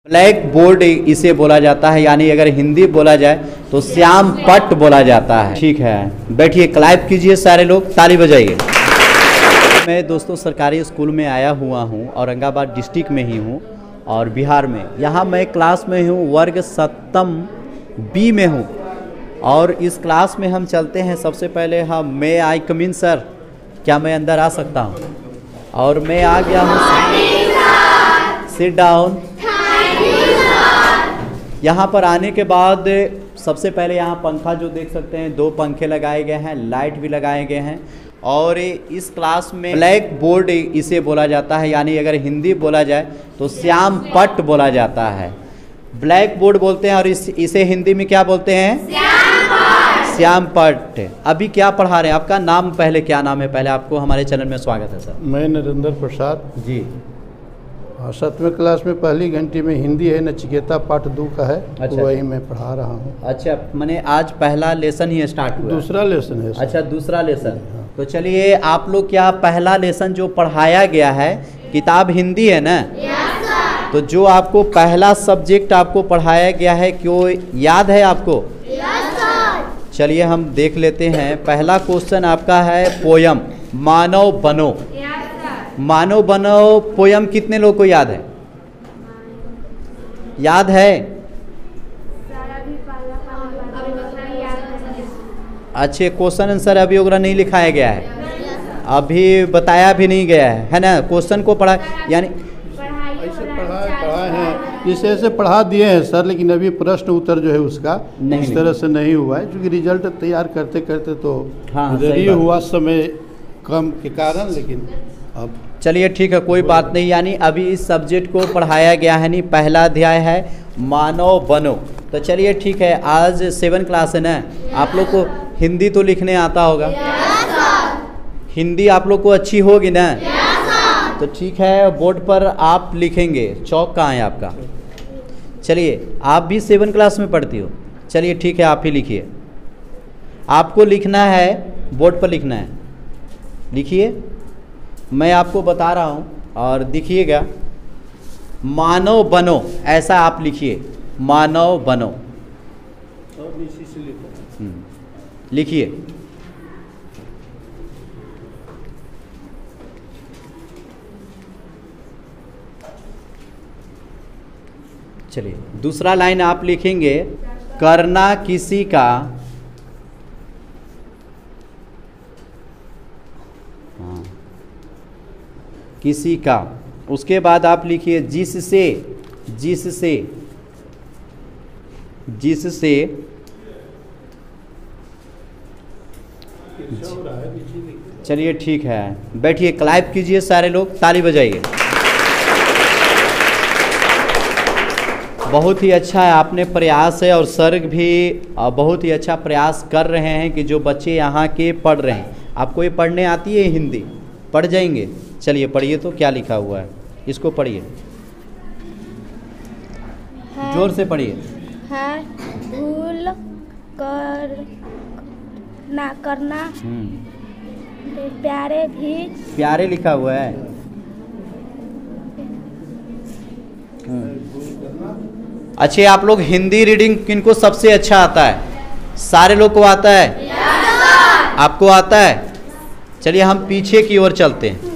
Black board इसे बोला जाता है, यानी अगर हिंदी बोला जाए तो श्याम पट्ट बोला जाता है। ठीक है, बैठिए, क्लैप कीजिए सारे लोग, ताली बजाइए। मैं दोस्तों सरकारी स्कूल में आया हुआ हूँ, औरंगाबाद डिस्ट्रिक्ट में ही हूँ और बिहार में। यहाँ मैं क्लास में हूँ, वर्ग 7 बी में हूँ और इस क्लास में हम चलते हैं। सबसे पहले हम मे आई कम इन सर, क्या मैं अंदर आ सकता हूँ? और मैं आ गया हूँ। Sit down. यहाँ पर आने के बाद सबसे पहले यहाँ पंखा जो देख सकते हैं, 2 पंखे लगाए गए हैं, लाइट भी लगाए गए हैं। और इस क्लास में ब्लैक बोर्ड इसे बोला जाता है, यानी अगर हिंदी बोला जाए तो श्याम पट्ट बोला जाता है। ब्लैक बोर्ड बोलते हैं और इसे हिंदी में क्या बोलते हैं? श्याम पट्ट। अभी क्या पढ़ा रहे हैं? आपका नाम पहले क्या नाम है? पहले आपको हमारे चैनल में स्वागत है सर। मैं नरेंद्र प्रसाद जी। 7वें क्लास में पहली घंटी में हिंदी है, नचिकेता पाठ 2 का है। अच्छा। वही मैं पढ़ा रहा हूँ। अच्छा, मैंने आज पहला लेसन ही स्टार्ट हुआ? दूसरा लेसन है। अच्छा, दूसरा लेसन। तो चलिए, आप लोग क्या पहला लेसन जो पढ़ाया गया है, किताब हिंदी है ना? तो जो आपको पहला सब्जेक्ट आपको पढ़ाया गया है, क्यों याद है आपको? चलिए हम देख लेते हैं। पहला क्वेश्चन आपका है पोयम, मानव बनो। मानव बनो पोयम कितने लोग को याद है? याद है? अच्छे, क्वेश्चन आंसर अभी वगैरह नहीं लिखाया गया है, अभी बताया भी नहीं गया है ना? क्वेश्चन को पढ़ा, यानी ऐसे पढ़ाए हैं, जैसे ऐसे पढ़ा दिए हैं सर, लेकिन अभी प्रश्न उत्तर जो है उसका इस तरह से नहीं हुआ है, क्योंकि रिजल्ट तैयार करते करते तो देरी हुआ समय कम के कारण। लेकिन अब चलिए ठीक है, कोई बात नहीं। यानी अभी इस सब्जेक्ट को पढ़ाया गया है नहीं, पहला अध्याय है मानव बनो। तो चलिए ठीक है, आज 7 क्लास है ना? आप लोग को हिंदी तो लिखने आता होगा? हिंदी आप लोग को अच्छी होगी ना? तो ठीक है, बोर्ड पर आप लिखेंगे। चौक कहाँ है आपका? चलिए, आप भी 7 क्लास में पढ़ती हो? चलिए ठीक है, आप ही लिखिए। आपको लिखना है, बोर्ड पर लिखना है, लिखिए। मैं आपको बता रहा हूँ और दिखिएगा। मानव बनो, ऐसा आप लिखिए, मानव बनो। लिखिए। चलिए, दूसरा लाइन आप लिखेंगे, करना किसी का, हाँ, किसी का। उसके बाद आप लिखिए जिससे, जिससे, जिससे। चलिए ठीक है, बैठिए, क्लैप कीजिए सारे लोग, ताली बजाइए। बहुत ही अच्छा है, आपने प्रयास है और सर भी बहुत ही अच्छा प्रयास कर रहे हैं कि जो बच्चे यहाँ के पढ़ रहे हैं। आपको ये पढ़ने आती है हिंदी? पढ़ जाएंगे? चलिए पढ़िए, तो क्या लिखा हुआ है इसको पढ़िए, जोर से पढ़िए। है भूल कर ना करना, प्यारे भी, प्यारे लिखा हुआ है। अच्छे, आप लोग हिंदी रीडिंग किनको सबसे अच्छा आता है? सारे लोग को आता है? आपको आता है? चलिए हम पीछे की ओर चलते हैं,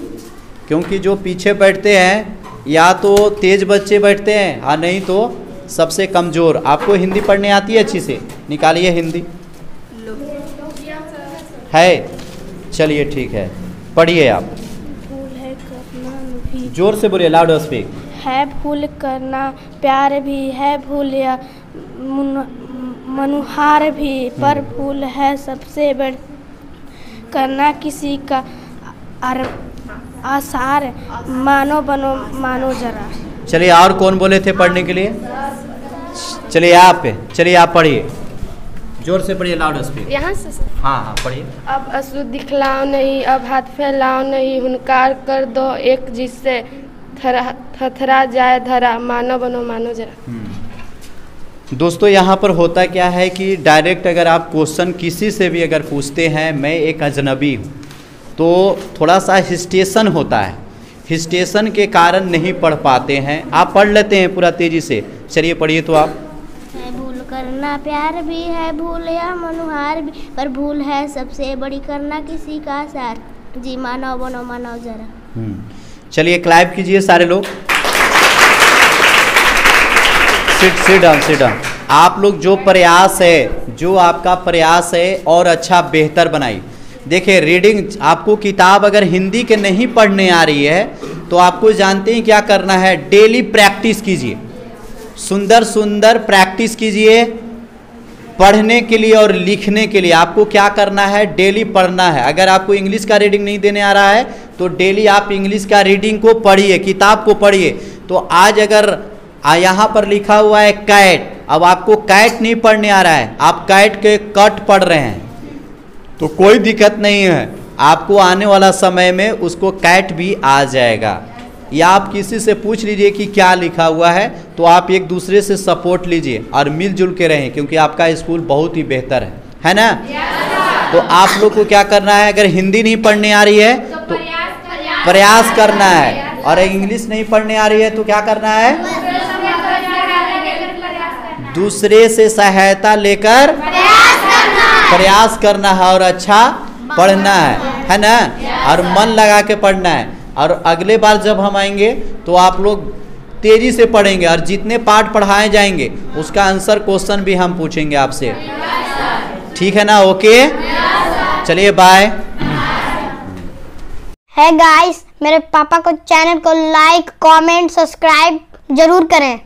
क्योंकि जो पीछे बैठते हैं या तो तेज बच्चे बैठते हैं और नहीं तो सबसे कमज़ोर। आपको हिंदी पढ़ने आती है अच्छी से? निकालिए हिंदी। है? चलिए ठीक है, पढ़िए आप। भूल है करना भी, जोर से बोलिए, लाउड स्पीक। है भूल करना, प्यार भी है भूल या मनुहार भी, पर भूल है सबसे बड़ करना किसी का आसार, मानो बनो मानो जरा। चलिए, और कौन बोले थे पढ़ने के लिए? चलिए आप पढ़िए, जोर से पढ़िए, लाउड स्पीक। यहाँ से हाँ पढ़िए। अब अशुद्ध दिखलाओ नहीं, अब हाथ फैलाओ नहीं, हुनकार कर दो एक जिससे थरथरा जाए धरा, मानो बनो मानो जरा। दोस्तों, यहाँ पर होता क्या है कि डायरेक्ट अगर आप क्वेश्चन किसी से भी अगर पूछते हैं, मैं एक अजनबी हूँ, तो थोड़ा सा हिस्टेशन होता है। हिस्टेशन के कारण नहीं पढ़ पाते हैं। आप पढ़ लेते हैं पूरा तेजी से, चलिए पढ़िए तो आप। भूल करना प्यार भी है, भूल या मनुहार भी, पर भूल है सबसे बड़ी करना किसी का सार। जी मानो बनो मानो जरा। चलिए क्लैप कीजिए सारे लोग। Sit down. आप लोग जो प्रयास है, जो आपका प्रयास है और अच्छा बेहतर बनाइए। देखिए रीडिंग, आपको किताब अगर हिंदी के नहीं पढ़ने आ रही है तो आपको जानते हैं क्या करना है, डेली प्रैक्टिस कीजिए, सुंदर सुंदर प्रैक्टिस कीजिए पढ़ने के लिए और लिखने के लिए। आपको क्या करना है, डेली पढ़ना है। अगर आपको इंग्लिश का रीडिंग नहीं देने आ रहा है तो डेली आप इंग्लिश का रीडिंग को पढ़िए, किताब को पढ़िए। तो आज अगर यहाँ पर लिखा हुआ है कैट, अब आपको कैट नहीं पढ़ने आ रहा है, आप कैट के कट पढ़ रहे हैं तो कोई दिक्कत नहीं है, आपको आने वाला समय में उसको कैट भी आ जाएगा। या आप किसी से पूछ लीजिए कि क्या लिखा हुआ है, तो आप एक दूसरे से सपोर्ट लीजिए और मिलजुल के रहें, क्योंकि आपका स्कूल बहुत ही बेहतर है ना। तो आप लोग को क्या करना है, अगर हिंदी नहीं पढ़ने आ रही है तो प्रयास करना है, और इंग्लिश नहीं पढ़ने आ रही है तो क्या करना है, दूसरे से सहायता लेकर प्रयास करना है और अच्छा पढ़ना है ना, और मन लगा के पढ़ना है। और अगले बार जब हम आएंगे तो आप लोग तेजी से पढ़ेंगे, और जितने पार्ट पढ़ाए जाएंगे उसका आंसर क्वेश्चन भी हम पूछेंगे आपसे, ठीक है ना। ओके चलिए बाय। है गाइस, मेरे पापा को चैनल को लाइक कमेंट सब्सक्राइब जरूर करें।